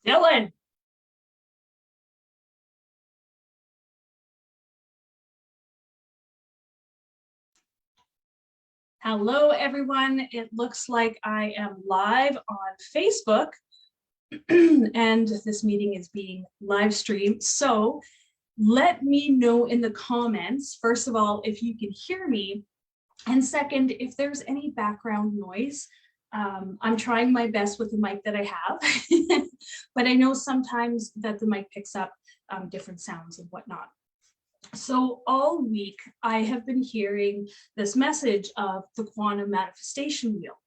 Dylan. Hello, everyone. It looks like I am live on Facebook and this meeting is being live streamed. So let me know in the comments, first of all, if you can hear me. And second, if there's any background noise. I'm trying my best with the mic that I have, but I know sometimes that the mic picks up different sounds and whatnot. So all week, I have been hearing this message of the quantum manifestation wheel.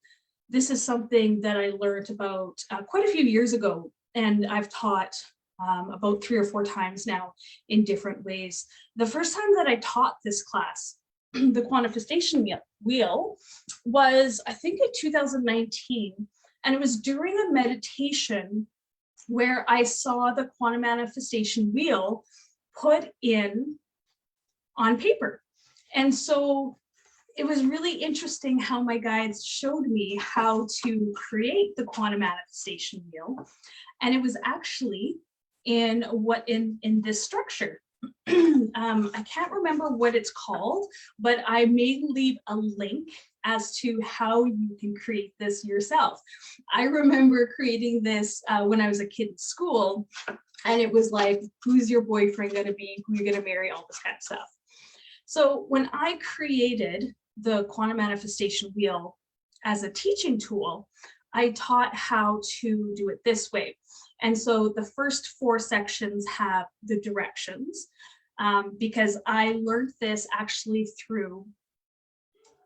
This is something that I learned about quite a few years ago, and I've taught about 3 or 4 times now in different ways. The first time that I taught this class, the quantification wheel, was I think in 2019, and it was during a meditation where I saw the quantum manifestation wheel put in on paper. And so it was really interesting how my guides showed me how to create the quantum manifestation wheel. And it was actually in this structure. I can't remember what it's called, but I may leave a link as to how you can create this yourself. I remember creating this when I was a kid in school, and it was like, who's your boyfriend going to be, who you're going to marry, all this kind of stuff. So when I created the quantum manifestation wheel as a teaching tool, I taught how to do it this way. And so the first 4 sections have the directions, because I learned this actually through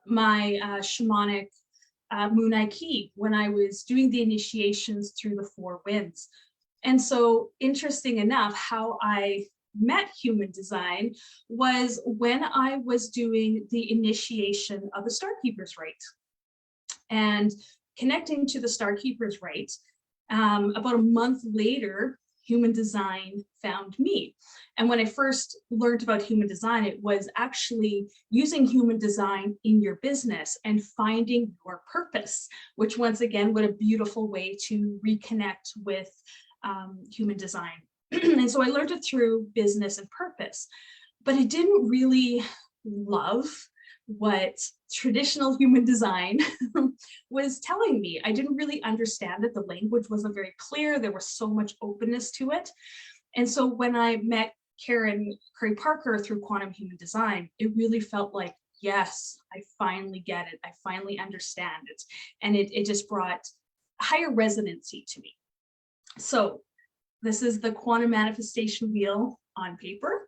my shamanic moon key when I was doing the initiations through the 4 winds. And so interesting enough, how I met human design was when I was doing the initiation of the Starkeeper's Rite and connecting to the Starkeeper's Rite. About a month later, human design found me. And when I first learned about human design, it was actually using human design in your business and finding your purpose, which once again, what a beautiful way to reconnect with human design. And so I learned it through business and purpose, but I didn't really love what traditional human design was telling me. I didn't really understand it. The language wasn't very clear. There was so much openness to it. And so when I met Karen Curry Parker through Quantum Human Design, it really felt like, yes, I finally get it. I finally understand it. And it just brought higher resonancy to me. So this is the quantum manifestation wheel on paper.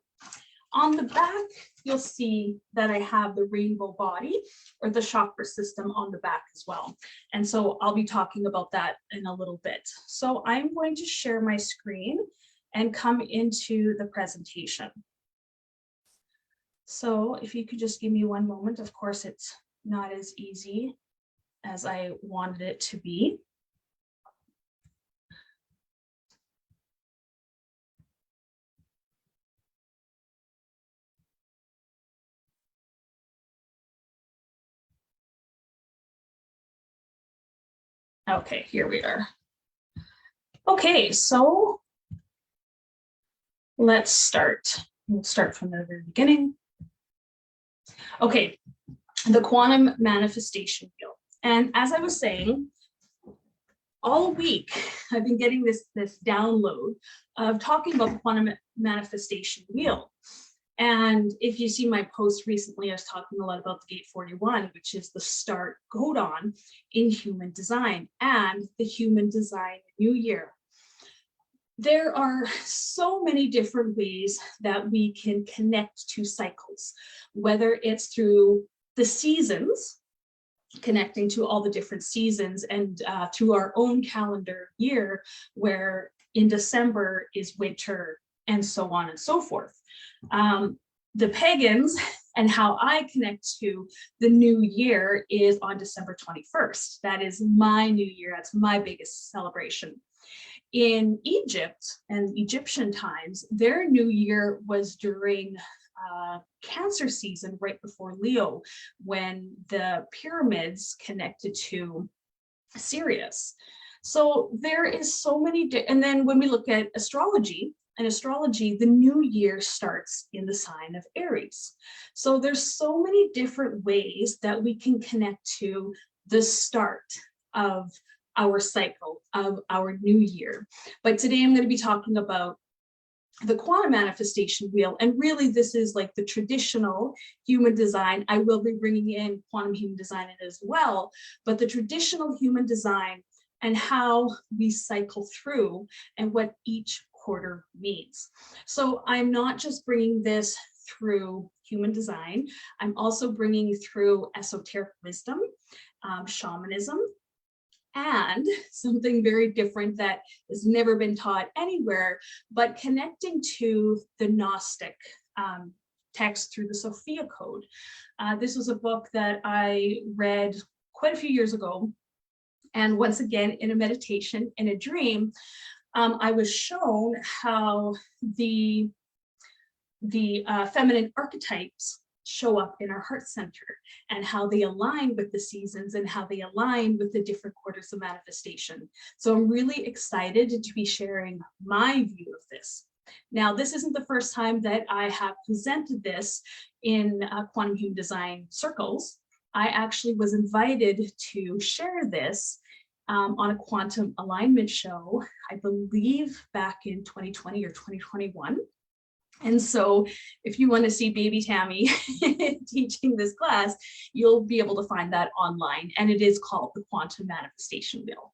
On the back, you'll see that I have the rainbow body or the chakra system on the back as well. And so I'll be talking about that in a little bit. So I'm going to share my screen and come into the presentation. So if you could just give me one moment, of course, it's not as easy as I wanted it to be. Okay, here we are. Okay, so let's start. We'll start from the very beginning. Okay, the quantum manifestation wheel. And as I was saying, all week I've been getting this download of talking about the quantum manifestation wheel. And if you see my post recently, I was talking a lot about the Gate 41, which is the start codon in human design and the human design new year. There are so many different ways that we can connect to cycles, whether it's through the seasons, connecting to all the different seasons, and through our own calendar year, where in December is winter, and so on and so forth. The pagans and how I connect to the new year is on December 21st. That is my new year. That's my biggest celebration. In Egypt and Egyptian times, their new year was during Cancer season, right before Leo, when the pyramids connected to Sirius. So there is so many, and then when we look at astrology, in astrology, the new year starts in the sign of Aries. So there's so many different ways that we can connect to the start of our cycle, of our new year. But today I'm going to be talking about the quantum manifestation wheel. And really, this is like the traditional human design. I will be bringing in quantum human design in as well, but the traditional human design and how we cycle through and what each quarter means. So I'm not just bringing this through human design, I'm also bringing through esoteric wisdom, shamanism, and something very different that has never been taught anywhere, but connecting to the Gnostic text through the Sophia Code. This was a book that I read quite a few years ago. And once again, in a meditation, in a dream, I was shown how the feminine archetypes show up in our heart center and how they align with the seasons and how they align with the different quarters of manifestation. So I'm really excited to be sharing my view of this. Now, this isn't the first time that I have presented this in quantum human design circles. I actually was invited to share this on a quantum alignment show, I believe back in 2020 or 2021. And so if you want to see baby Tammy teaching this class, you'll be able to find that online. And it is called the Quantum Manifestation Wheel.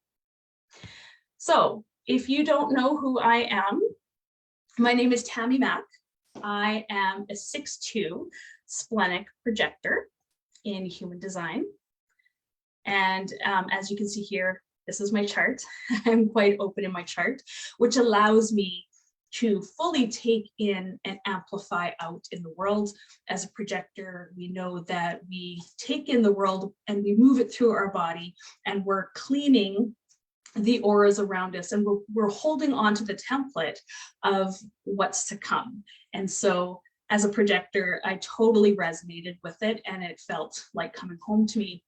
So if you don't know who I am, my name is Tammy Mack. I am a 6'2" splenic projector in human design. And as you can see here, this is my chart. I'm quite open in my chart, which allows me to fully take in and amplify out in the world. As a projector, we know that we take in the world and we move it through our body, and we're cleaning the auras around us, and we're holding on to the template of what's to come. And so as a projector, I totally resonated with it, and it felt like coming home to me.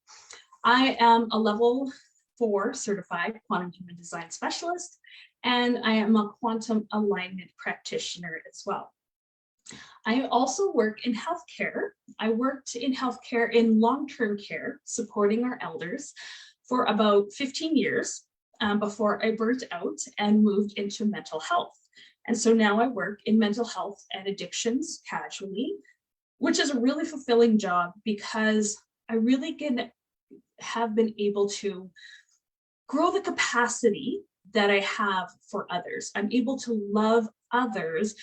I am a level 4 certified quantum human design specialist, and I am a quantum alignment practitioner as well. I also work in healthcare. I worked in healthcare in long-term care, supporting our elders for about 15 years before I burnt out and moved into mental health. And so now I work in mental health and addictions casually, which is a really fulfilling job because I really have been able to grow the capacity that I have for others. I'm able to love others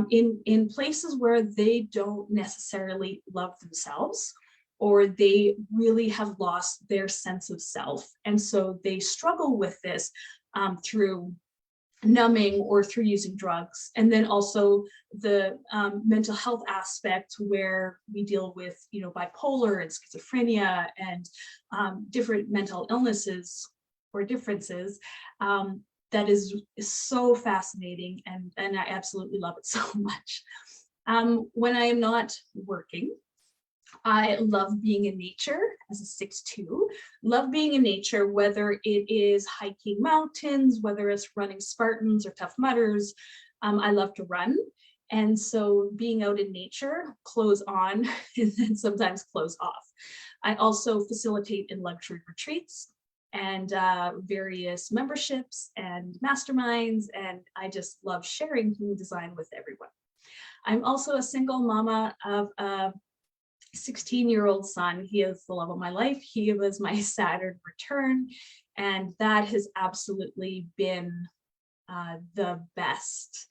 in places where they don't necessarily love themselves, or they really have lost their sense of self. And so they struggle with this through numbing or through using drugs. And then also the mental health aspect, where we deal with, bipolar and schizophrenia and different mental illnesses or differences. That is so fascinating, and I absolutely love it so much. When I am not working, I love being in nature as a 6'2", love being in nature, whether it is hiking mountains, whether it's running Spartans or Tough Mudders. I love to run. And so being out in nature, clothes on, and then sometimes clothes off. I also facilitate in luxury retreats and various memberships and masterminds, and I just love sharing human design with everyone. I'm also a single mama of a 16-year-old son. He is the love of my life. He was my Saturn return, and that has absolutely been the best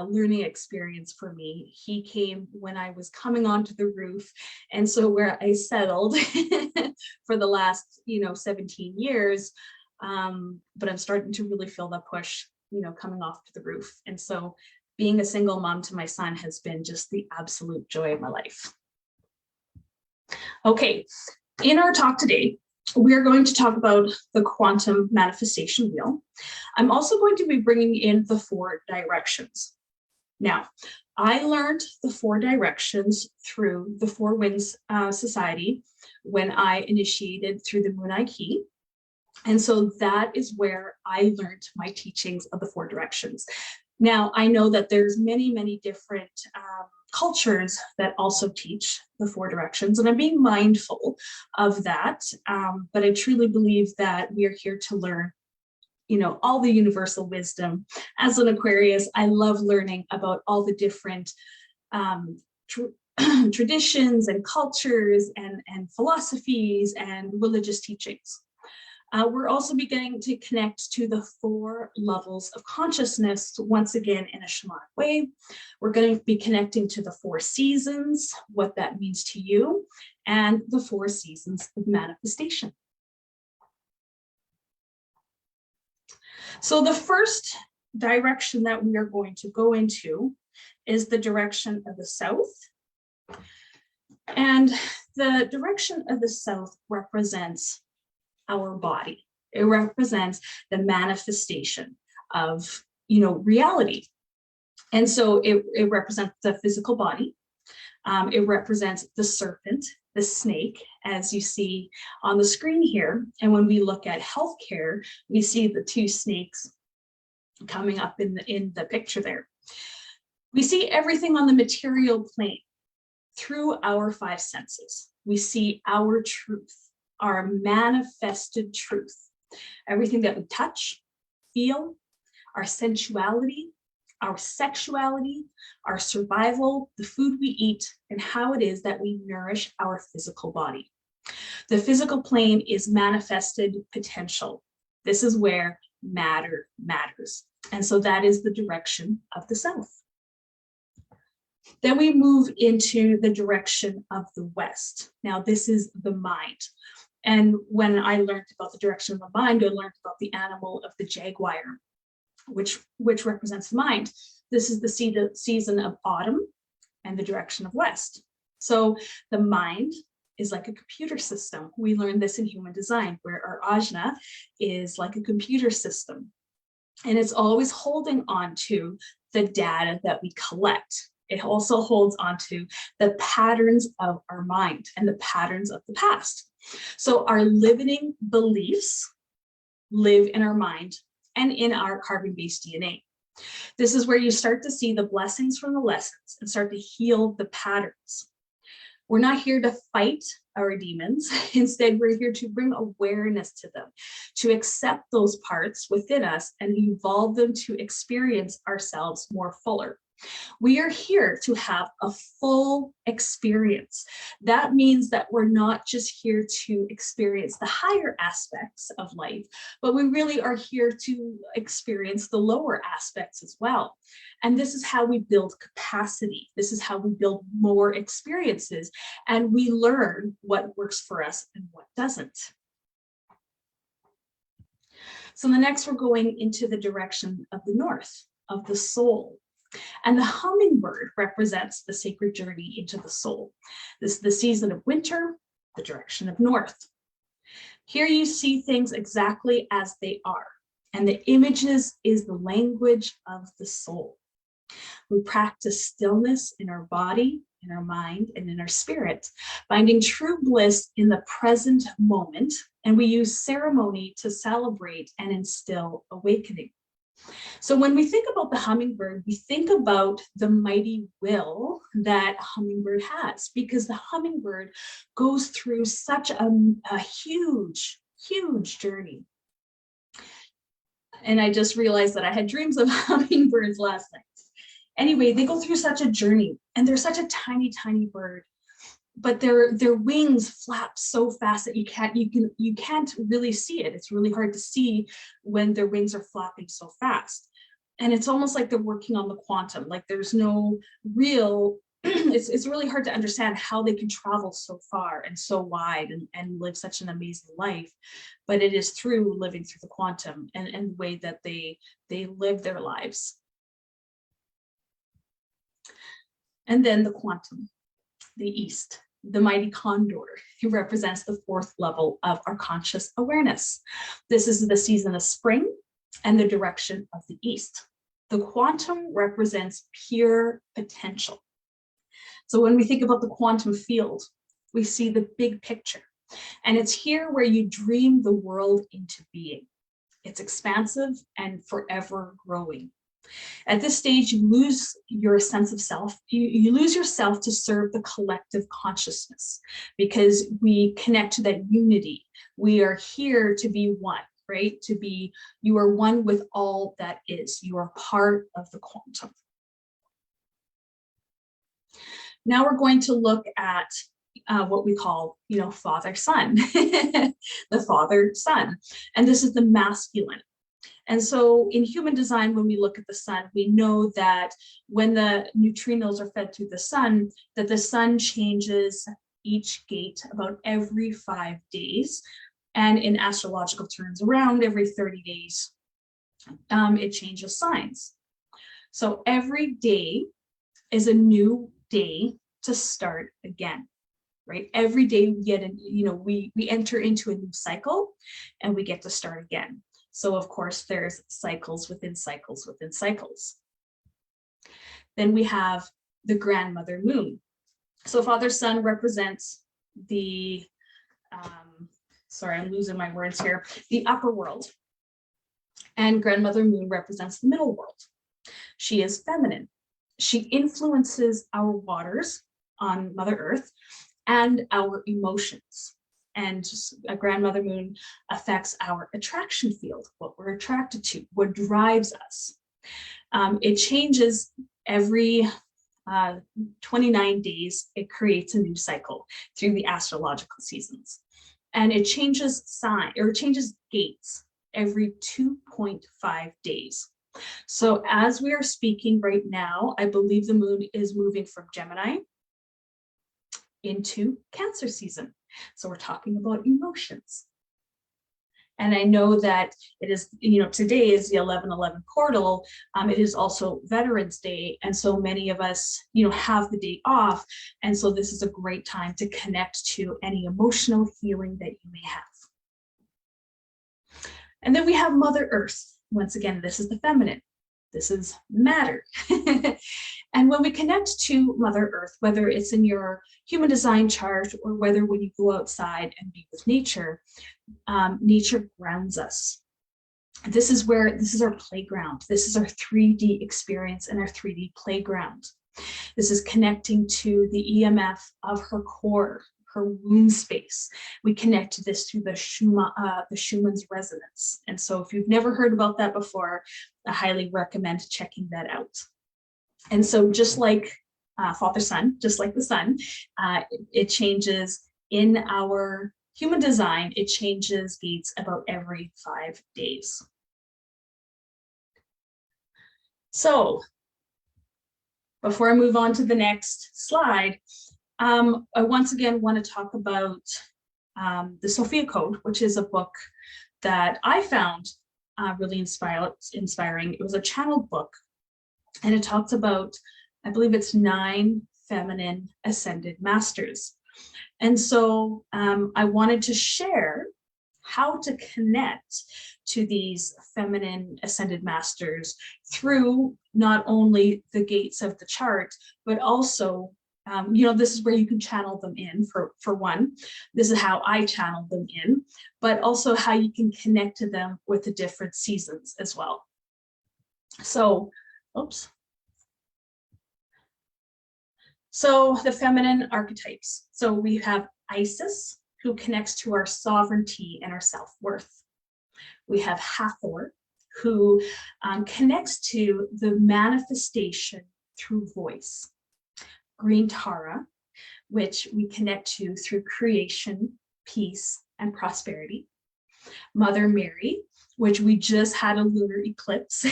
learning experience for me. He came when I was coming onto the roof, and so where I settled for the last 17 years, but I'm starting to really feel the push coming off to the roof. And so being a single mom to my son has been just the absolute joy of my life. Okay, in our talk today, we're going to talk about the quantum manifestation wheel. I'm also going to be bringing in the 4 directions. Now, I learned the 4 directions through the 4 Winds Society when I initiated through the Moon Eye Key. And so that is where I learned my teachings of the 4 directions. Now, I know that there's many, many different cultures that also teach the 4 directions, and I'm being mindful of that. But I truly believe that we are here to learn, all the universal wisdom. As an Aquarius, I love learning about all the different traditions and cultures and philosophies and religious teachings. We're also beginning to connect to the 4 levels of consciousness, once again, in a shamanic way. We're going to be connecting to the 4 seasons, what that means to you, and the 4 seasons of manifestation. So the first direction that we are going to go into is the direction of the south. And the direction of the south represents our body. It represents the manifestation of, reality. And so it represents the physical body. It represents the serpent, the snake, as you see on the screen here. And when we look at healthcare, we see the 2 snakes coming up in the picture there. We see everything on the material plane through our 5 senses. We see our truth, our manifested truth, everything that we touch, feel, our sensuality, our sexuality, our survival, the food we eat, and how it is that we nourish our physical body. The physical plane is manifested potential. This is where matter matters. And so that is the direction of the south. Then we move into the direction of the west. Now, this is the mind. And when I learned about the direction of the mind, I learned about the animal of the jaguar, which represents the mind. This is the season of autumn and the direction of west. So the mind is like a computer system. We learned this in human design, where our ajna is like a computer system. And it's always holding on to the data that we collect. It also holds on to the patterns of our mind and the patterns of the past. So our limiting beliefs live in our mind and in our carbon-based DNA. This is where you start to see the blessings from the lessons and start to heal the patterns. We're not here to fight our demons. Instead, we're here to bring awareness to them, to accept those parts within us and evolve them to experience ourselves more fuller. We are here to have a full experience. That means that we're not just here to experience the higher aspects of life, but we really are here to experience the lower aspects as well. And this is how we build capacity. This is how we build more experiences, and we learn what works for us and what doesn't. So the next, we're going into the direction of the north, of the soul. And the hummingbird represents the sacred journey into the soul. This is the season of winter, the direction of north. Here you see things exactly as they are, and the images is the language of the soul. We practice stillness in our body, in our mind, and in our spirit, finding true bliss in the present moment, and we use ceremony to celebrate and instill awakening. So when we think about the hummingbird, we think about the mighty will that a hummingbird has, because the hummingbird goes through such a huge, huge journey. And I just realized that I had dreams of hummingbirds last night. Anyway, they go through such a journey, and they're such a tiny, tiny bird. But their wings flap so fast that you can't really see it. It's really hard to see when their wings are flapping so fast. And it's almost like they're working on the quantum, like there's no real, it's really hard to understand how they can travel so far and so wide and live such an amazing life. But it is through living through the quantum and the way that they live their lives. And then the quantum, the east. The mighty condor, who represents the 4th level of our conscious awareness. This is the season of spring and the direction of the east. The quantum represents pure potential. So when we think about the quantum field, we see the big picture. And it's here where you dream the world into being. It's expansive and forever growing. At this stage, you lose your sense of self. You lose yourself to serve the collective consciousness, because we connect to that unity. We are here to be one, right? You are one with all that is. You are part of the quantum. Now we're going to look at what we call, father-son, the father-son. And this is the masculine. And so in human design, when we look at the sun, we know that when the neutrinos are fed through the sun, that the sun changes each gate about every 5 days. And in astrological terms, around every 30 days, it changes signs. So every day is a new day to start again, right? Every day we get we enter into a new cycle and we get to start again. So of course, there's cycles within cycles within cycles. Then we have the grandmother moon. So father-son represents the, sorry, I'm losing my words here, the upper world. And grandmother moon represents the middle world. She is feminine. She influences our waters on Mother Earth and our emotions. And a grandmother moon affects our attraction field, what we're attracted to, what drives us. It changes every 29 days. It creates a new cycle through the astrological seasons. And it changes changes gates every 2.5 days. So as we are speaking right now, I believe the moon is moving from Gemini into Cancer season. So we're talking about emotions. And I know that it is, today is the 11/11 portal. It is also Veterans Day. And so many of us, have the day off. And so this is a great time to connect to any emotional healing that you may have. And then we have Mother Earth. Once again, this is the feminine. This is matter. And when we connect to Mother Earth, whether it's in your human design chart or whether when you go outside and be with nature, nature grounds us. This is our playground. This is our 3D experience and our 3D playground. This is connecting to the EMF of her core, her womb space. We connect to this through the Schumann's resonance. And so if you've never heard about that before, I highly recommend checking that out. And so just like father-son, just like the sun, it changes in our human design, it changes gates about every 5 days. So before I move on to the next slide, I once again want to talk about the Sophia Code, which is a book that I found really inspiring. It was a channeled book, and it talks about, I believe it's 9 feminine ascended masters. And so I wanted to share how to connect to these feminine ascended masters through not only the gates of the chart, but also this is where you can channel them in for one. This is how I channeled them in, but also how you can connect to them with the different seasons as well. So, So the feminine archetypes. So we have Isis, who connects to our sovereignty and our self-worth. We have Hathor, who connects to the manifestation through voice. Green Tara, which we connect to through creation, peace, and prosperity. Mother Mary, which we just had a lunar eclipse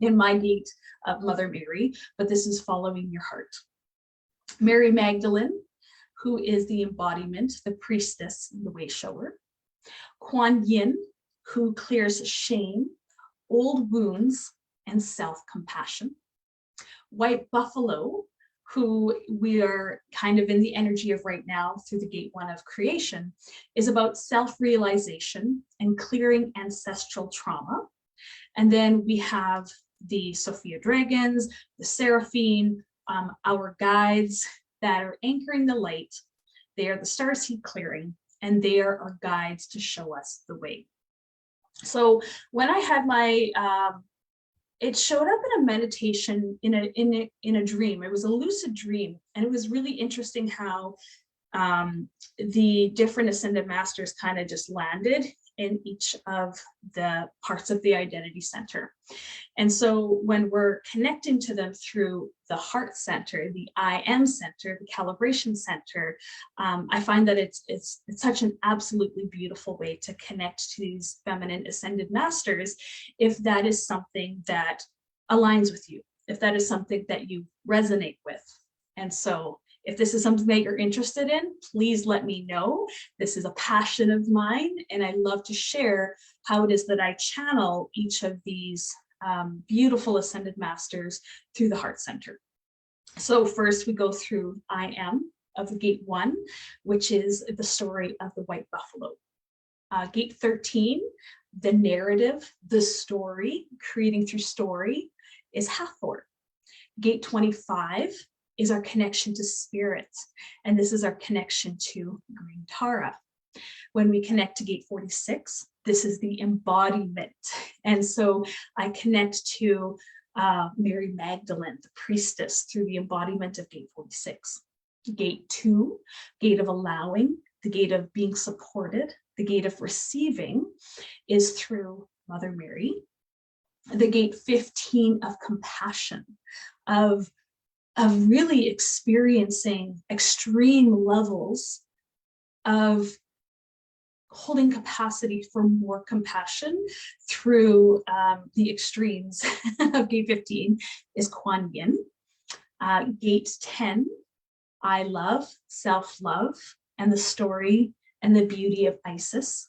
in my gate of Mother Mary, but this is following your heart. Mary Magdalene, who is the embodiment, the priestess, the way shower. Kuan Yin, who clears shame, old wounds, and self-compassion. White Buffalo, who we are kind of in the energy of right now through the gate 1 of creation, is about self-realization and clearing ancestral trauma. And then we have the Sophia dragons, the Seraphim, our guides that are anchoring the light. They are the starseed clearing, and they are our guides to show us the way. So when I had my, it showed up in a meditation in a dream. It was a lucid dream, and it was really interesting how the different ascended masters kind of just landed in each of the parts of the identity center. And so when we're connecting to them through the heart center, the I am center, the calibration center, I find that it's such an absolutely beautiful way to connect to these feminine ascended masters, if that is something that aligns with you, if that is something that you resonate with. And so if this is something that you're interested in, please let me know. This is a passion of mine, and I love to share how it is that I channel each of these beautiful ascended masters through the heart center. So first we go through I am of gate 1, which is the story of the white buffalo. Gate 13, the narrative, the story, creating through story, is Hathor. Gate 25 is our connection to spirit, and this is our connection to green Tara. When we connect to gate 46, this is the embodiment, and so I connect to Mary Magdalene, the priestess, through the embodiment of gate 46. Gate 2, gate of allowing, the gate of being supported, the gate of receiving, is through Mother Mary. The gate 15 of compassion, of really experiencing extreme levels of holding capacity for more compassion through the extremes of gate 15, is Kuan Yin. Gate 10, I love, self-love, and the story and the beauty of Isis.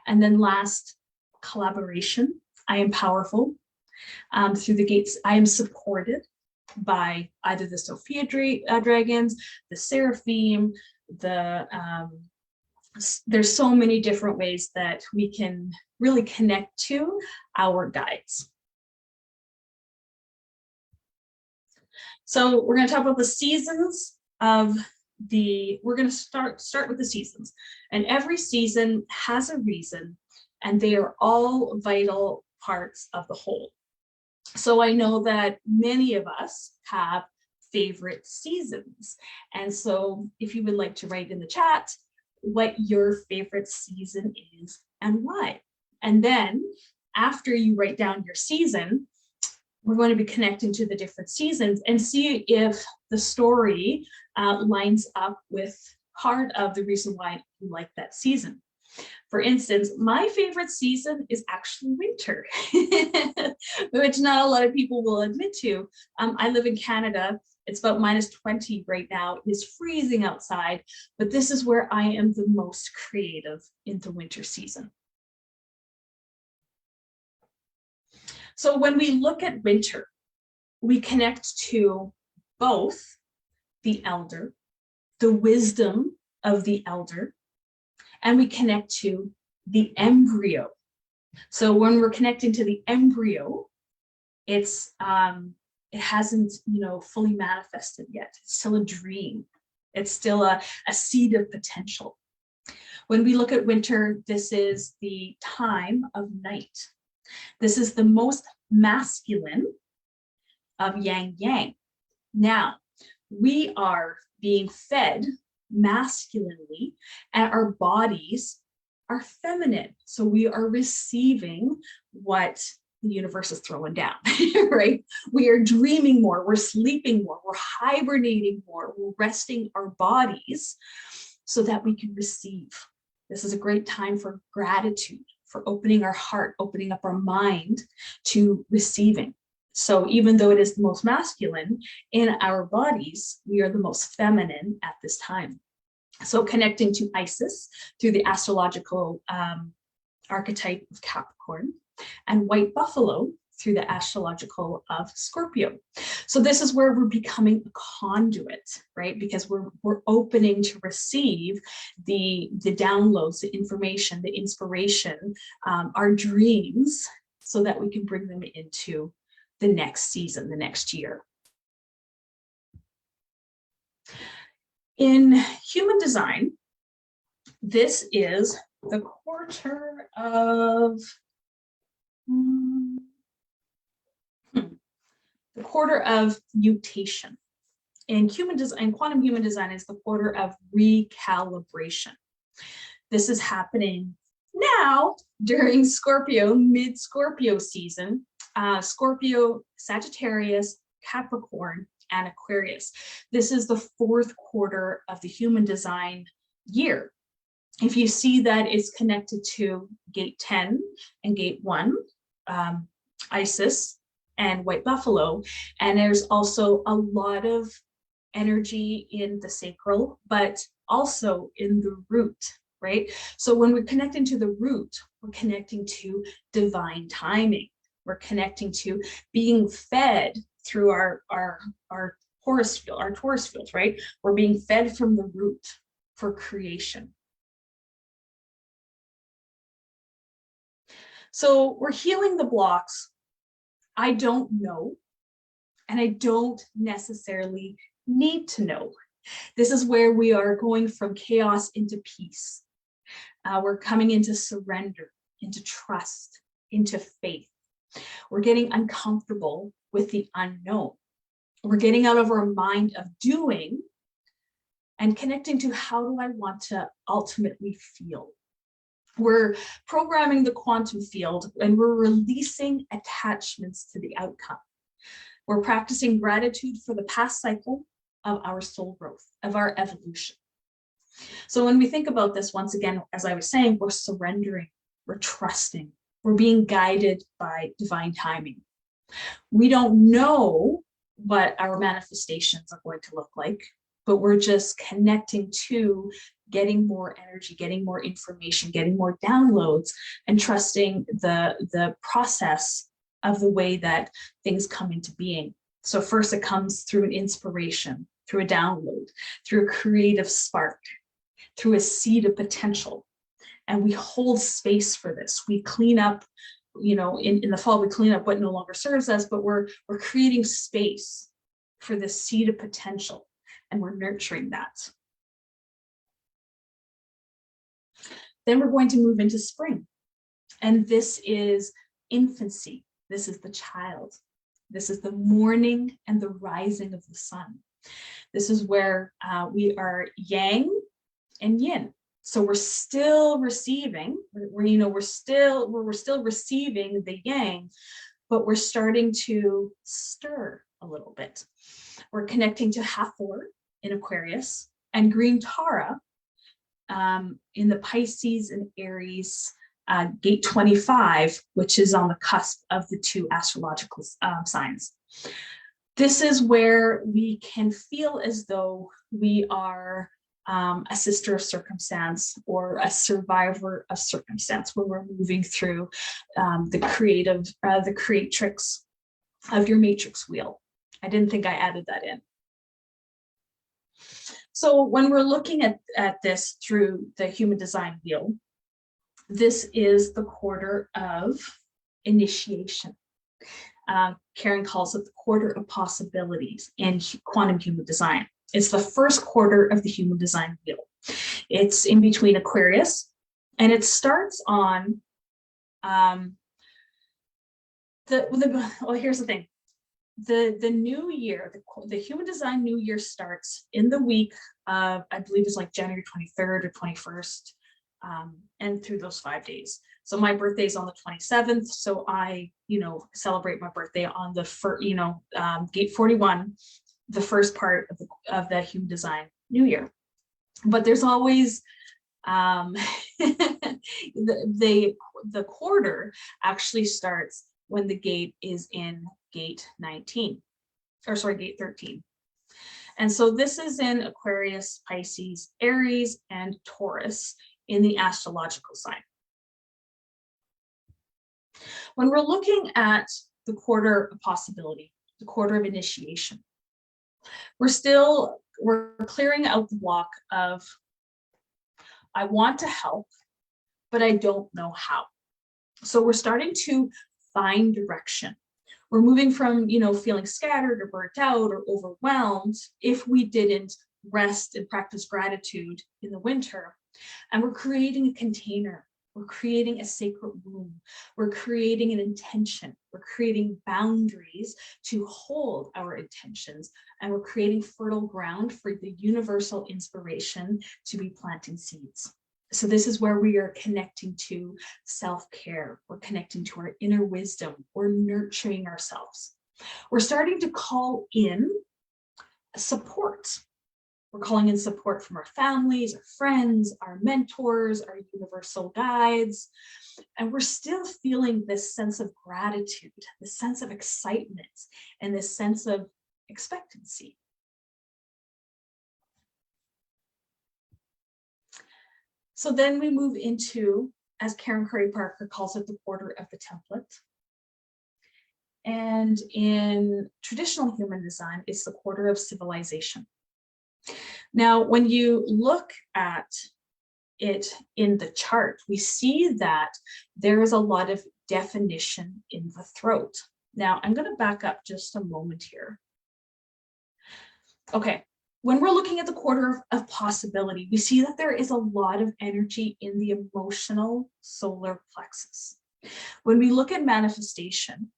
And then last, collaboration, I am powerful. Through the gates, I am supported by either the Sophia dragons, the Seraphim, there's so many different ways that we can really connect to our guides. So we're going to talk about the seasons of we're going to start with the seasons, and every season has a reason, and they are all vital parts of the whole. So I know that many of us have favorite seasons. And so if you would like to write in the chat what your favorite season is and why. And then after you write down your season, we're going to be connecting to the different seasons and see if the story lines up with part of the reason why you like that season. For instance, my favorite season is actually winter, which not a lot of people will admit to. I live in Canada. It's about -20 right now. It is freezing outside, but this is where I am the most creative in the winter season. So when we look at winter, we connect to both the elder, the wisdom of the elder, and we connect to the embryo. So when we're connecting to the embryo, it hasn't, fully manifested yet. It's still a dream. It's still a seed of potential. When we look at winter, this is the time of night. This is the most masculine of yang-yang. Now, we are being fed masculinely, and our bodies are feminine. So we are receiving what the universe is throwing down, right? We are dreaming more, we're sleeping more, we're hibernating more, we're resting our bodies so that we can receive. This is a great time for gratitude, for opening our heart, opening up our mind to receiving. So even though it is the most masculine in our bodies, we are the most feminine at this time. So connecting to Isis through the astrological archetype of Capricorn, and white buffalo through the astrological of Scorpio. So this is where we're becoming a conduit, right? Because we're opening to receive the downloads, the information, the inspiration, our dreams, so that we can bring them into the next season, the next year. In human design, This is the quarter of mutation. And human design, quantum human design is the quarter of recalibration. This is happening now during Scorpio, mid-Scorpio season, Scorpio, Sagittarius, Capricorn, and Aquarius. This is the fourth quarter of the human design year. If you see that it's connected to gate 10 and gate 1, Isis and White Buffalo, and there's also a lot of energy in the sacral, but also in the root, right? So when we're connecting to the root, we're connecting to divine timing. We're connecting to being fed through our Taurus field, right? We're being fed from the root for creation. So we're healing the blocks. I don't know, and I don't necessarily need to know. This is where we are going from chaos into peace. We're coming into surrender, into trust, into faith. We're getting uncomfortable with the unknown. We're getting out of our mind of doing and connecting to how do I want to ultimately feel. We're programming the quantum field and we're releasing attachments to the outcome. We're practicing gratitude for the past cycle of our soul growth, of our evolution. So when we think about this, once again, as I was saying, we're surrendering, we're trusting, we're being guided by divine timing. We don't know what our manifestations are going to look like, but we're just connecting to getting more energy, getting more information, getting more downloads, and trusting the process of the way that things come into being. So first it comes through an inspiration, through a download, through a creative spark, through a seed of potential. And we hold space for this. We clean up, in the fall, we clean up what no longer serves us, but we're creating space for this seed of potential, and we're nurturing that. Then we're going to move into spring. And this is infancy. This is the child. This is the morning and the rising of the sun. This is where we are yang and yin. So we're still receiving, we're still receiving the yang, but we're starting to stir a little bit. We're connecting to Hathor in Aquarius and Green Tara in the Pisces and Aries gate 25, which is on the cusp of the two astrological signs. This is where we can feel as though we are a sister of circumstance or a survivor of circumstance, where we're moving through the creatrix of your matrix wheel. I didn't think I added that in. So when we're looking at this through the human design wheel, this is the quarter of initiation. Karen calls it the quarter of possibilities in quantum human design. It's the first quarter of the human design wheel. It's in between Aquarius, and it starts on here's the thing. The new year, the human design new year starts in the week of, I believe it's like January 23rd or 21st, and through those 5 days. So my birthday is on the 27th. So I, celebrate my birthday on the gate 41, the first part of the human design new year. But there's always the quarter actually starts when the gate is in gate 13. And so this is in Aquarius, Pisces, Aries, and Taurus in the astrological sign. When we're looking at the quarter of possibility, the quarter of initiation, we're clearing out the block of, I want to help, but I don't know how. So we're starting to find direction. We're moving from, feeling scattered or burnt out or overwhelmed if we didn't rest and practice gratitude in the winter. And we're creating a container. We're creating a sacred womb. We're creating an intention. We're creating boundaries to hold our intentions. And we're creating fertile ground for the universal inspiration to be planting seeds. So this is where we are connecting to self-care. We're connecting to our inner wisdom. We're nurturing ourselves. We're starting to call in support. We're calling in support from our families, our friends, our mentors, our universal guides. And we're still feeling this sense of gratitude, this sense of excitement, and this sense of expectancy. So then we move into, as Karen Curry Parker calls it, the quarter of the template. And in traditional human design, it's the quarter of civilization. Now, when you look at it in the chart, we see that there is a lot of definition in the throat. Now, I'm going to back up just a moment here. Okay, when we're looking at the quarter of possibility, we see that there is a lot of energy in the emotional solar plexus. When we look at manifestation,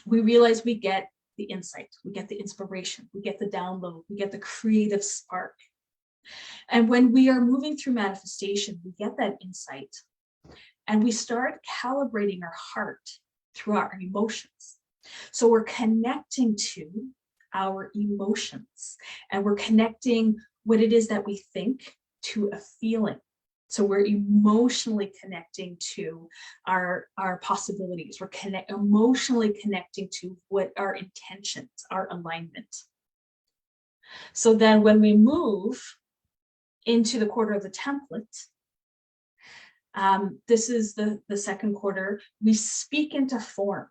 we realize we get the insight, we get the inspiration, we get the download, we get the creative spark. And when we are moving through manifestation, we get that insight and we start calibrating our heart through our emotions. So we're connecting to our emotions and we're connecting what it is that we think to a feeling. So we're emotionally connecting to our possibilities. We're emotionally connecting to what our intentions, our alignment. So then when we move into the quarter of the template, this is the second quarter, we speak into form,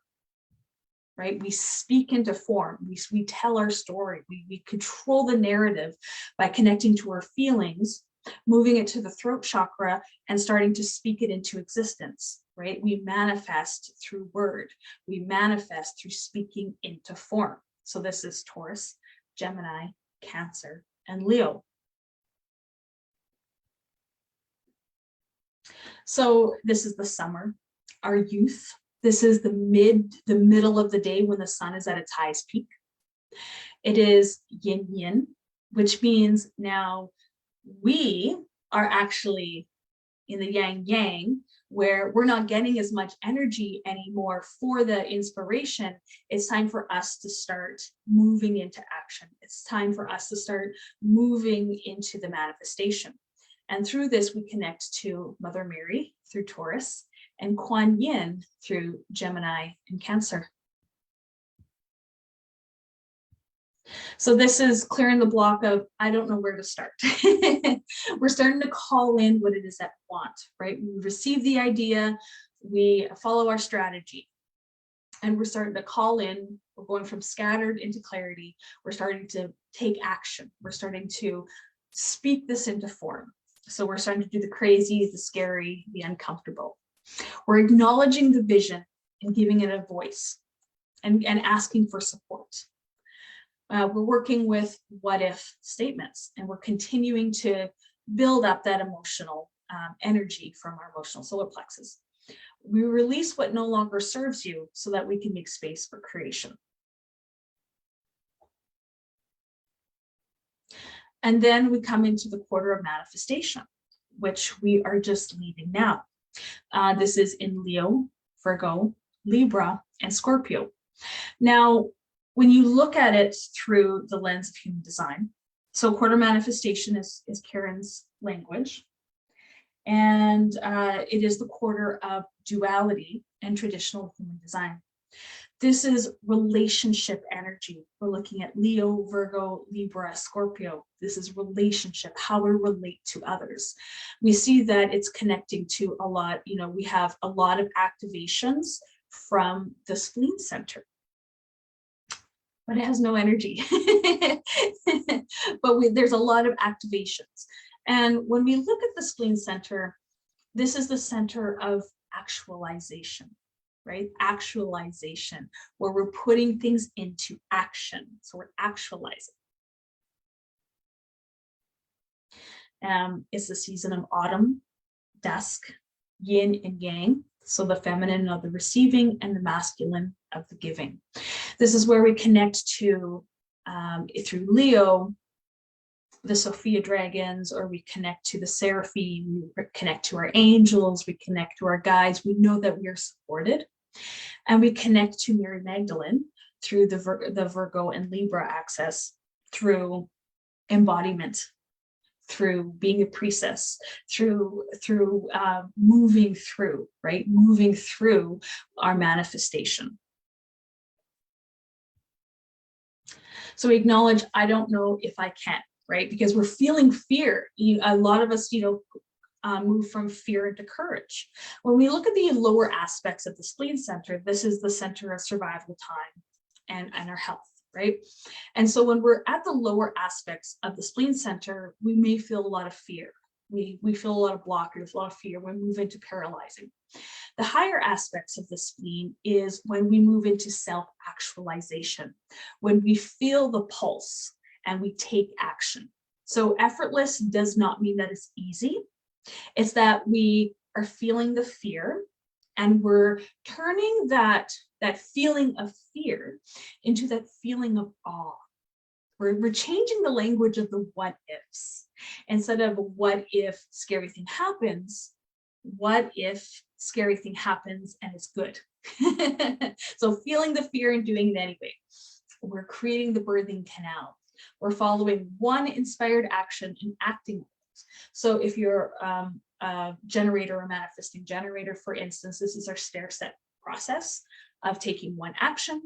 right? We speak into form. We tell our story. We control the narrative by connecting to our feelings, moving it to the throat chakra and starting to speak it into existence, right? We manifest through word. We manifest through speaking into form. So this is Taurus, Gemini, Cancer, and Leo. So this is the summer, our youth. This is the middle of the day when the sun is at its highest peak. It is yin yin, which means now we are actually in the yang yang, where we're not getting as much energy anymore for the inspiration. It's time for us to start moving into action. It's time for us to start moving into the manifestation. And through this, we connect to Mother Mary through Taurus and Kuan Yin through Gemini and Cancer. So this is clearing the block of, I don't know where to start. We're starting to call in what it is that we want, right? We receive the idea, we follow our strategy, and we're starting to call in. We're going from scattered into clarity. We're starting to take action. We're starting to speak this into form. So we're starting to do the crazy, the scary, the uncomfortable. We're acknowledging the vision and giving it a voice and asking for support. We're working with what if statements, and we're continuing to build up that emotional energy from our emotional solar plexus. We release what no longer serves you so that we can make space for creation. And then we come into the quarter of manifestation, which we are just leaving now. This is in Leo, Virgo, Libra, and Scorpio. Now, when you look at it through the lens of human design, so quarter manifestation is Karen's language, and it is the quarter of duality and traditional human design. This is relationship energy. We're looking at Leo, Virgo, Libra, Scorpio. This is relationship, how we relate to others. We see that it's connecting to a lot, we have a lot of activations from the spleen center, but it has no energy. But there's a lot of activations. And when we look at the spleen center, this is the center of actualization, right? Actualization, where we're putting things into action. So we're actualizing. It's the season of autumn, dusk, yin and yang. So the feminine of the receiving and the masculine of the giving. This is where we connect to, through Leo, the Sophia dragons, or we connect to the seraphim, we connect to our angels, we connect to our guides. We know that we are supported. And we connect to Mary Magdalene through the Virgo and Libra axis, through embodiment, through being a priestess, through moving through, right? Moving through our manifestation. So we acknowledge, I don't know if I can, right? Because we're feeling fear. A lot of us, move from fear into courage. When we look at the lower aspects of the spleen center, this is the center of survival time and our health, right? And so when we're at the lower aspects of the spleen center, we may feel a lot of fear. We feel a lot of blockers, a lot of fear. We move into paralyzing. The higher aspects of the spleen is when we move into self-actualization, when we feel the pulse and we take action. So effortless does not mean that it's easy. It's that we are feeling the fear and we're turning that feeling of fear into that feeling of awe. We're changing the language of the what ifs. Instead of what if scary thing happens, what if scary thing happens and it's good? So feeling the fear and doing it anyway. We're creating the birthing canal. We're following one inspired action and acting on it. So if you're a generator or manifesting generator, for instance, this is our stair-step process of taking one action,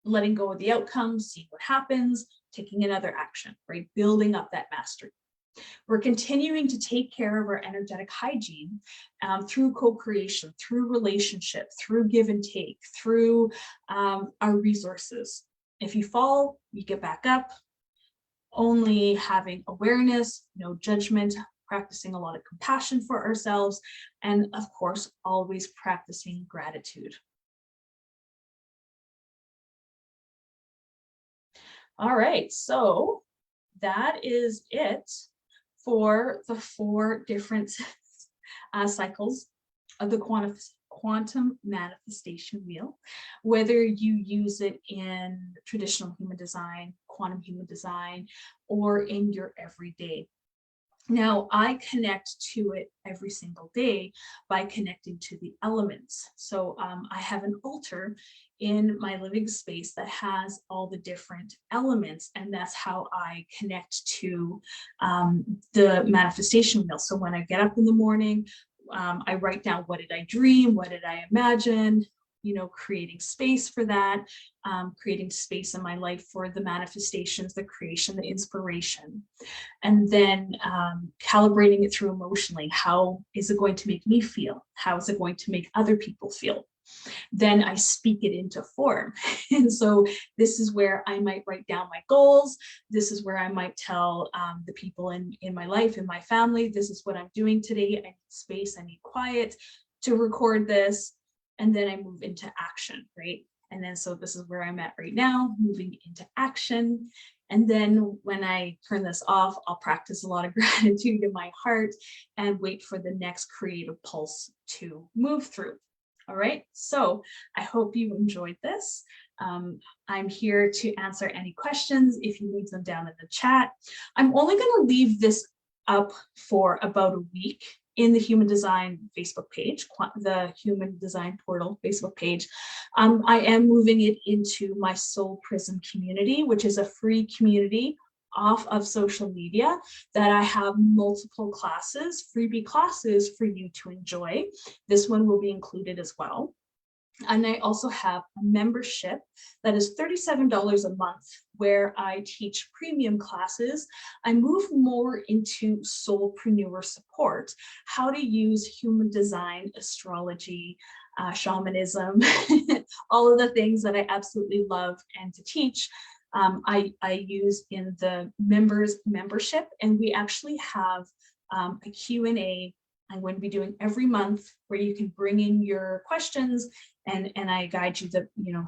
letting go of the outcomes, seeing what happens, taking another action, right? Building up that mastery. We're continuing to take care of our energetic hygiene through co-creation, through relationship, through give and take, through our resources. If you fall, you get back up. Only having awareness, no judgment, practicing a lot of compassion for ourselves, and of course, always practicing gratitude. All right, so that is it for the 4 different cycles of the quantum manifestation wheel, whether you use it in traditional human design, quantum human design, or in your everyday. Now, I connect to it every single day by connecting to the elements. So I have an altar in my living space that has all the different elements, and that's how I connect to the manifestation wheel. So when I get up in the morning, I write down, what did I dream? What did I imagine? Creating space for that, creating space in my life for the manifestations, the creation, the inspiration, and then calibrating it through emotionally. How is it going to make me feel? How is it going to make other people feel? Then I speak it into form. And so this is where I might write down my goals. This is where I might tell the people in my life, in my family, this is what I'm doing today. I need space, I need quiet to record this. And then I move into action, right? And then so this is where I'm at right now, moving into action. And then when I turn this off, I'll practice a lot of gratitude in my heart and wait for the next creative pulse to move through. All right, so I hope you enjoyed this. I'm here to answer any questions if you leave them down in the chat. I'm only going to leave this up for about a week in the Human Design Facebook page, the Human Design Portal Facebook page. I am moving it into my Soulprism community, which is a free community off of social media that I have multiple classes, freebie classes for you to enjoy. This one will be included as well. And I also have a membership that is $37 a month, where I teach premium classes. I move more into soulpreneur support, how to use human design, astrology, shamanism, all of the things that I absolutely love and to teach. I use in the members membership, and we actually have a Q&A I'm going to be doing every month, where you can bring in your questions and I guide you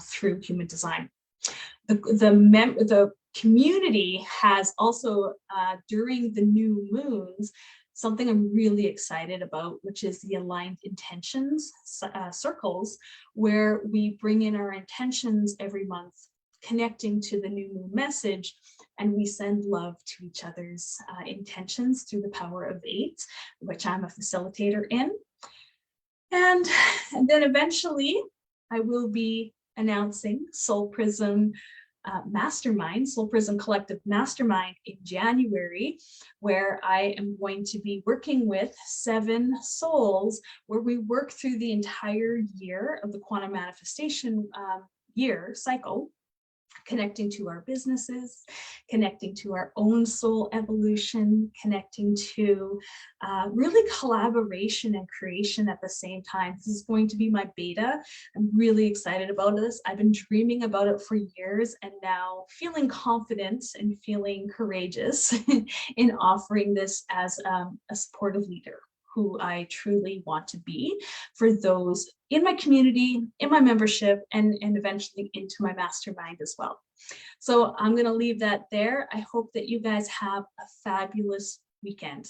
through human design. The community has also, during the new moons, something I'm really excited about, which is the aligned intentions circles, where we bring in our intentions every month, connecting to the new moon message, and we send love to each other's intentions through the power of 8, which I'm a facilitator in. And then eventually I will be announcing Soulprism Mastermind, Soulprism Collective Mastermind in January, where I am going to be working with 7 souls, where we work through the entire year of the quantum manifestation year cycle, connecting to our businesses, connecting to our own soul evolution, connecting to really collaboration and creation at the same time. This is going to be my beta. I'm really excited about this. I've been dreaming about it for years, and now feeling confident and feeling courageous in offering this as a supportive leader who I truly want to be for those in my community, in my membership, and eventually into my mastermind as well. So I'm going to leave that there. I hope that you guys have a fabulous weekend.